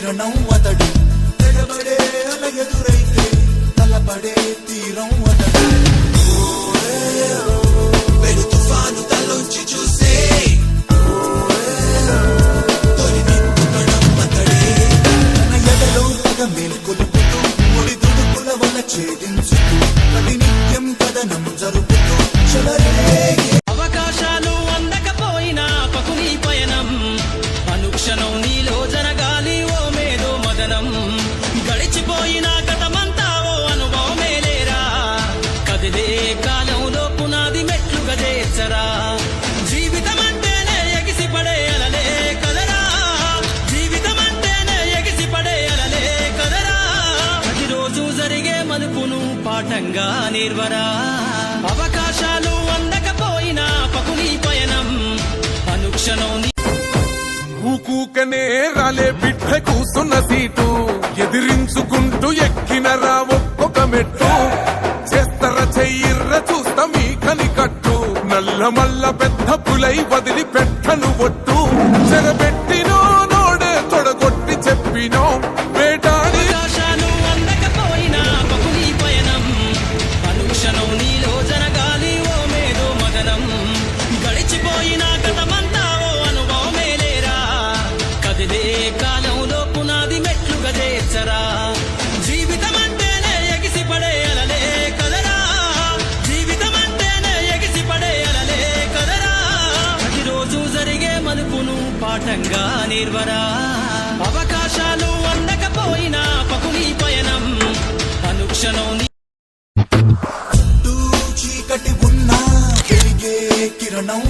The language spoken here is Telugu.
కిరణం అతడు తెగబడే అలయదురైతే తలపడే తీరం అతడు వెలు తుఫాను తలొంచి చూసే తొలి నిప్పుకణం అతడే తన ఎదలో పగ మేల్కొలుపుతూ ముడి దుడుకుల వల్ల ఛేదించుతూ ప్రతినిత్యం కథనం జరుపుతూ చలరేగే అవకాశాలు అందకపోయినా పకుని పయనం అనుక్షణం నీలో జరగాలి ఓ మేధో మదనం గడిచిపోయిన గతమంతా ఓ అనుభవమేలేరా కదిలే కాలంలో పునాది మెట్లుగా చేర్చరా జీవితం అంటేనే ఎగిసి పడే అలలే కదరా జీవితం అంటేనే ఎగిసి పడే అలలే కదరా ప్రతిరోజు జరిగే మలుపును పాఠంగా నిర్వరా అవకాశాలు అందకపోయినా పకుని పయనం అనుక్షణం ఊకూకనే రాలే బిడ్డ కూసున్న సీటు ఎదిరించుకుంటూ ఎక్కినరా ఒక్కొక్క మెట్టు చేస్తర చెయ్యిర్ర చూస్తా మీ కనికట్టు నల్ల మల్ల పెద్ద పులై వదిలి పెట్టను ఒట్టు చెరబెట్టినో నోడే తొడగొట్టి చెప్పినో వేటాడి అవకాశాలు అందకపోయినా పకుని పయనం అనుక్షణం నీలో జరగాలి ఓ మేధో మదనం గడిచిపోయిన గతమంతా ఓ అనుభవమేలేరా కదిలే కాలంలో పునాది మెట్లుగా చేర్చరా జీవితం అంటేనే ఎగిసి పడే అలలే కదరా జీవితం అంటేనే ఎగిసి పడే అలలే కదరా ప్రతిరోజు జరిగే మలుపును పాఠంగా నిర్వరా అవకాశాలు అందకపోయినా పకుని పయనం అనుక్షణం చీకటి ఉన్నా వెలిగే కిరణం